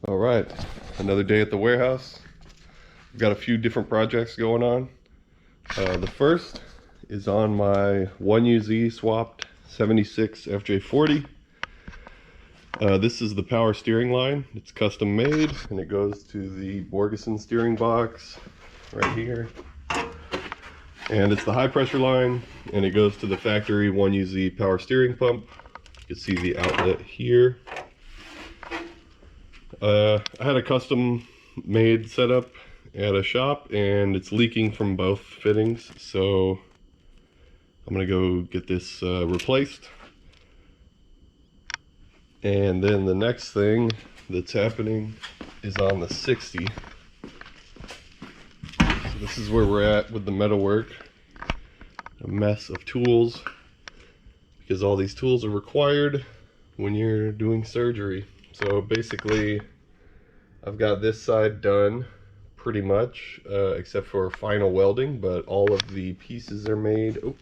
All right, another day at the warehouse. We've got a few different projects going on. The first is on my 1UZ swapped 76 FJ40. This is the power steering line. It's custom made and it goes to the Borgeson steering box right here. And it's the high pressure line and it goes to the factory 1UZ power steering pump. You can see the outlet here. I had a custom made setup at a shop and it's leaking from both fittings, so I'm gonna go get this replaced. And then the next thing that's happening is on the 60. So this is where we're at with the metalwork. A mess of tools, because all these tools are required when you're doing surgery. So basically I've got this side done pretty much, except for final welding, but all of the pieces are made. Oh,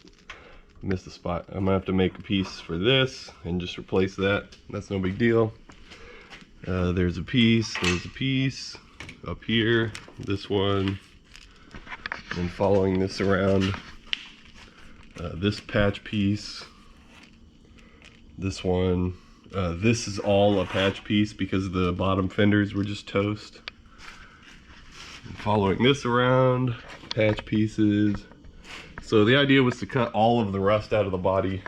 missed the spot. I'm gonna have to make a piece for this and just replace that. That's no big deal. There's a piece up here, this one, and following this around, this patch piece, this one. This is all a patch piece because the bottom fenders were just toast. And following this around, patch pieces. So the idea was to cut all of the rust out of the body,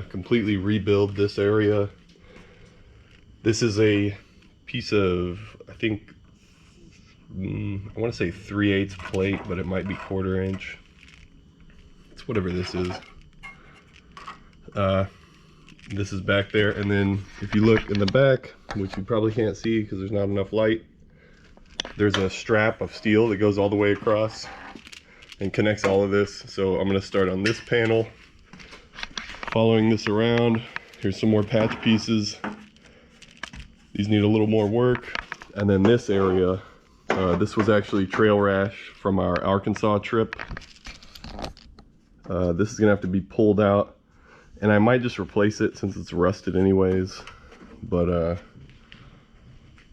completely rebuild this area. This is a piece of, I think, I want to say 3/8 plate, but it might be 1/4 inch. It's whatever this is. This is back there, and then if you look in the back, which you probably can't see because there's not enough light, there's a strap of steel that goes all the way across and connects all of this. So I'm going to start on this panel, following this around. Here's some more patch pieces. These need a little more work. And then this area, this was actually trail rash from our Arkansas trip. This is going to have to be pulled out. And I might just replace it since it's rusted anyways, but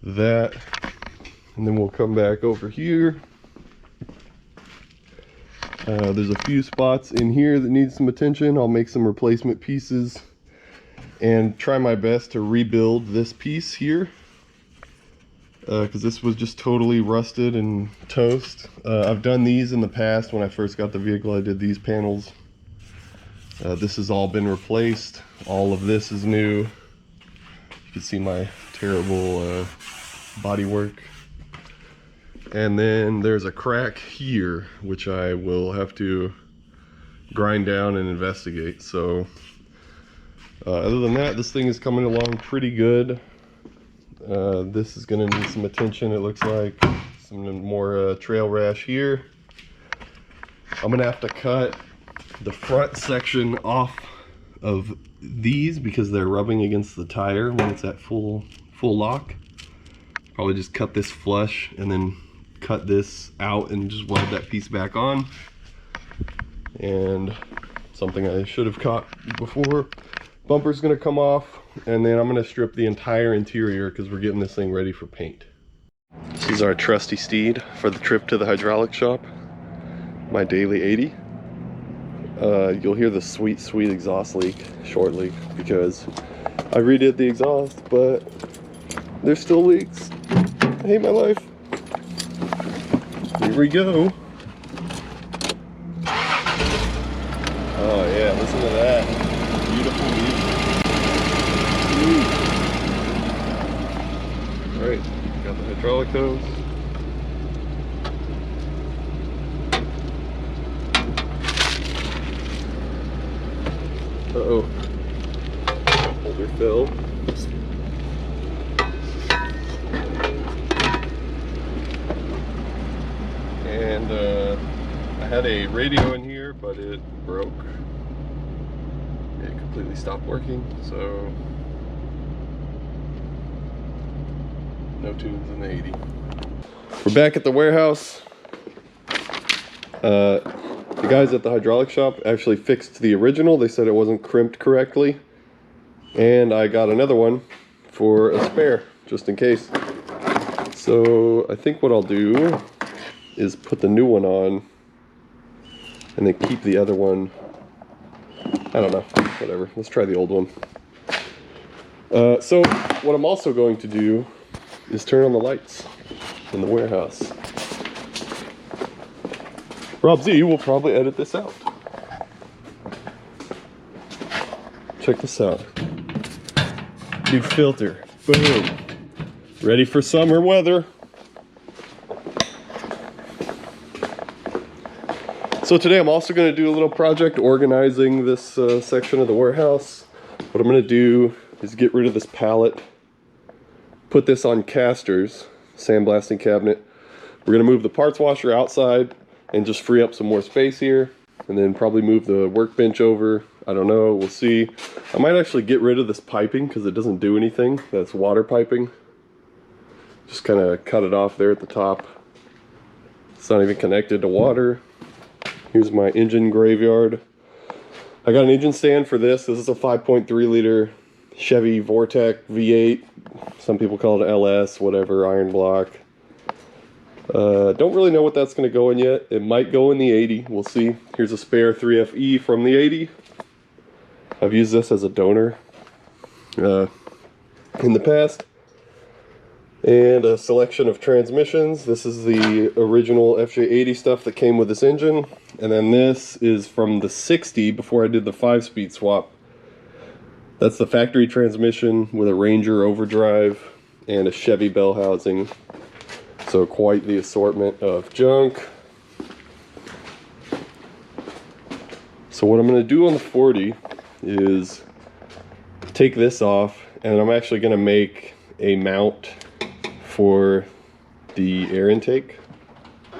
that, and then we'll come back over here. There's a few spots in here that need some attention. I'll make some replacement pieces and try my best to rebuild this piece here, because this was just totally rusted and toast. I've done these in the past. When I first got the vehicle, I did these panels. This has all been replaced. All of this is new. You can see my terrible body work. And then there's a crack here, which I will have to grind down and investigate. So other than that, this thing is coming along pretty good. This is going to need some attention, it looks like. Some more trail rash here. I'm going to have to cut the front section off of these because they're rubbing against the tire when it's at full lock. Probably just cut this flush and then cut this out and just weld that piece back on. And something I should have caught before, bumper's gonna come off, and then I'm gonna strip the entire interior because we're getting this thing ready for paint. This is our trusty steed for the trip to the hydraulic shop, my daily 80. You'll hear the sweet exhaust leak shortly because I redid the exhaust, but there's still leaks. I hate my life. Here we go. Oh yeah, listen to that. Beautiful music. Alright, got the hydraulic hose. Uh-oh. Holder fell. And I had a radio in here, but it broke. It completely stopped working, so no tunes in the 80. We're back at the warehouse. The guys at the hydraulic shop actually fixed the original. They said it wasn't crimped correctly. And I got another one for a spare, just in case. So I think what I'll do is put the new one on and then keep the other one. I don't know, whatever. Let's try the old one. So what I'm also going to do is turn on the lights in the warehouse. Rob Z will probably edit this out. Check this out. New filter. Boom. Ready for summer weather. So today I'm also going to do a little project organizing this section of the warehouse. What I'm going to do is get rid of this pallet, put this on casters, sandblasting cabinet. We're going to move the parts washer outside and just free up some more space here, and then probably move the workbench over. I don't know, we'll see. I might actually get rid of this piping because it doesn't do anything. That's water piping. Just kind of cut it off there at the top. It's not even connected to water. Here's my engine graveyard. I got an engine stand for this. This is a 5.3 liter Chevy Vortec V8. Some people call it LS, whatever, iron block. Don't really know what that's going to go in yet. It might go in the 80. We'll see. Here's a spare 3FE from the 80. I've used this as a donor in the past. And a selection of transmissions. This is the original FJ80 stuff that came with this engine. And then this is from the 60 before I did the 5-speed swap. That's the factory transmission with a Ranger overdrive and a Chevy bell housing. So quite the assortment of junk. So what I'm going to do on the 40 is take this off, and I'm actually going to make a mount for the air intake,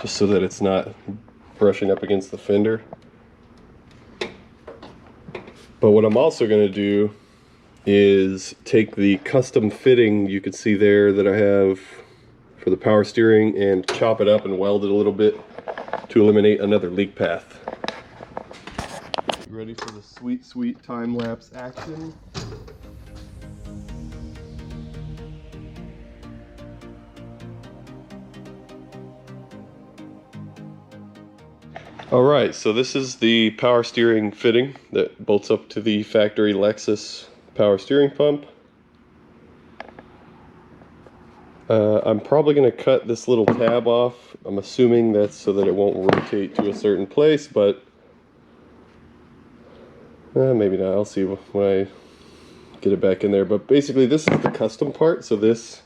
just so that it's not brushing up against the fender. But what I'm also going to do is take the custom fitting you can see there that I have for the power steering and chop it up and weld it a little bit to eliminate another leak path. Ready for the sweet, sweet time-lapse action? Alright, so this is the power steering fitting that bolts up to the factory Lexus power steering pump. I'm probably going to cut this little tab off. I'm assuming that's so that it won't rotate to a certain place, but maybe not. I'll see when I get it back in there. But basically this is the custom part. So this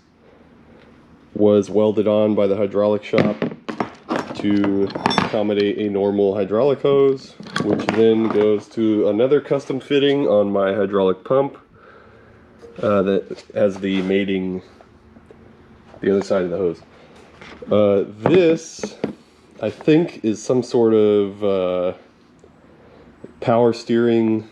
was welded on by the hydraulic shop to accommodate a normal hydraulic hose, which then goes to another custom fitting on my hydraulic pump that has the mating the other side of the hose. This, I think, is some sort of power steering.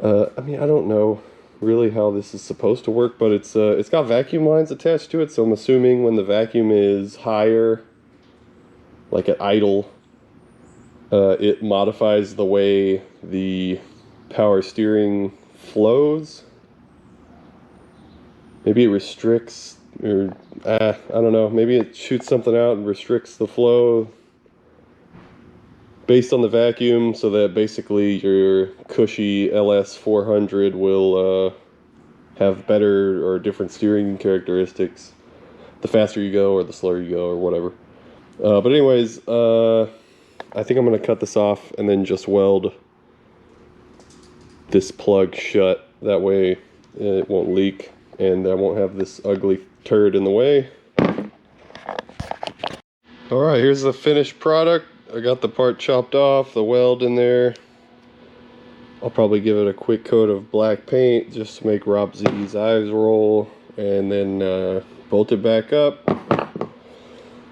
I mean, I don't know really how this is supposed to work, but it's got vacuum lines attached to it, so I'm assuming when the vacuum is higher, like at idle, it modifies the way the power steering flows. Maybe it restricts, or I don't know, maybe it shoots something out and restricts the flow based on the vacuum, so that basically your cushy LS 400 will have better or different steering characteristics the faster you go or the slower you go or whatever. But anyways, I think I'm going to cut this off and then just weld this plug shut. That way it won't leak and I won't have this ugly turd in the way. Alright, here's the finished product. I got the part chopped off, the weld in there. I'll probably give it a quick coat of black paint just to make Rob Z's eyes roll, and then bolt it back up,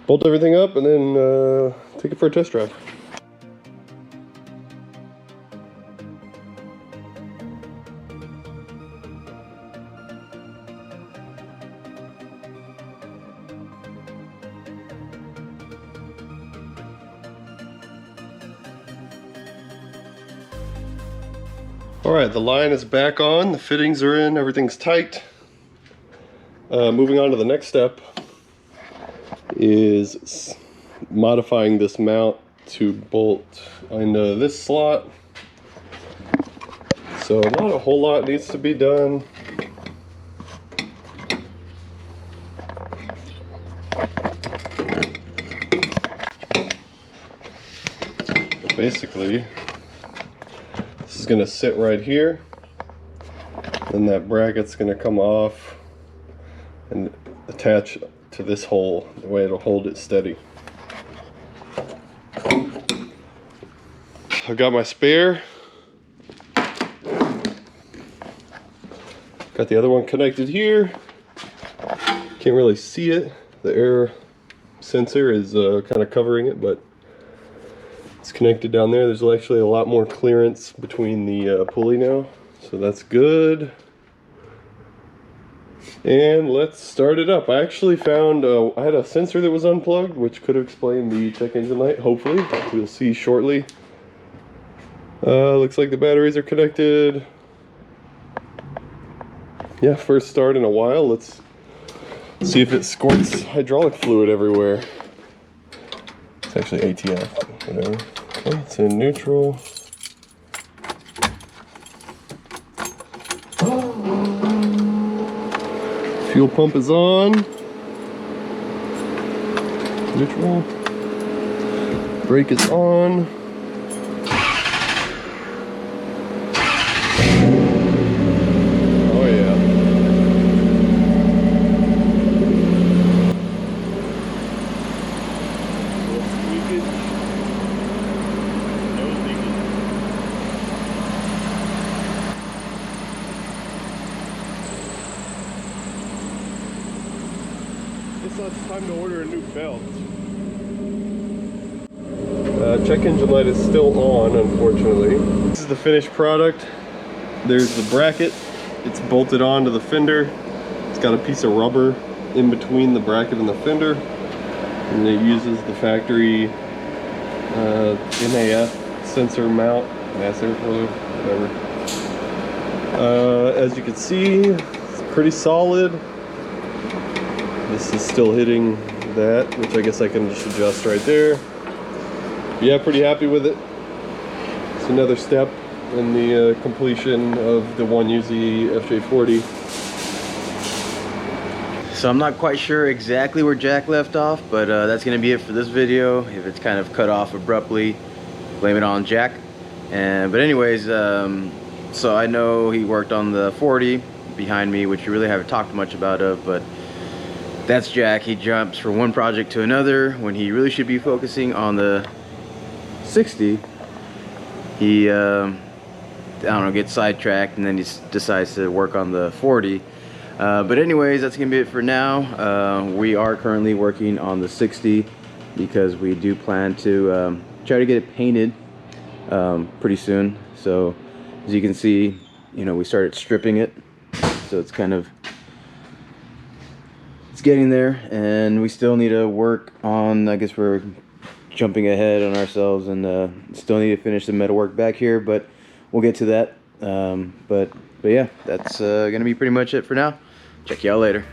bolt everything up, and then take it for a test drive. Alright, the line is back on, the fittings are in, everything's tight. Moving on to the next step is modifying this mount to bolt into this slot. So not a whole lot needs to be done. Basically, this is going to sit right here, then that bracket's going to come off and attach to this hole, the way it'll hold it steady. I've got my spare. Got the other one connected here. Can't really see it. The air sensor is kind of covering it, but it's connected down there. There's actually a lot more clearance between the pulley now, so that's good. And let's start it up. I actually found I had a sensor that was unplugged, which could have explained the check engine light. Hopefully, we'll see shortly. Looks like the batteries are connected. Yeah, first start in a while. Let's see if it squirts hydraulic fluid everywhere. It's actually ATF, whatever. Okay, it's in neutral. Fuel pump is on. Neutral. Brake is on. It's time to order a new belt. Check engine light is still on, unfortunately. This is the finished product. There's the bracket. It's bolted onto the fender. It's got a piece of rubber in between the bracket and the fender. And it uses the factory MAF sensor mount, mass airflow, whatever. As you can see, it's pretty solid. This is still hitting that, which I guess I can just adjust right there. Yeah, pretty happy with it. It's another step in the completion of the 1UZ FJ40. So I'm not quite sure exactly where Jack left off, but that's going to be it for this video. If it's kind of cut off abruptly, blame it on Jack. But anyways, so I know he worked on the 40 behind me, which we really haven't talked much about but that's Jack. He jumps from one project to another when he really should be focusing on the 60. He I don't know, gets sidetracked and then he decides to work on the 40. But anyways, that's gonna be it for now. We are currently working on the 60 because we do plan to try to get it painted pretty soon. So as you can see, you know, we started stripping it, so it's kind of, it's getting there, and we still need to work on, I guess we're jumping ahead on ourselves, and still need to finish the metalwork back here, but we'll get to that. But yeah, that's gonna be pretty much it for now. Check y'all later.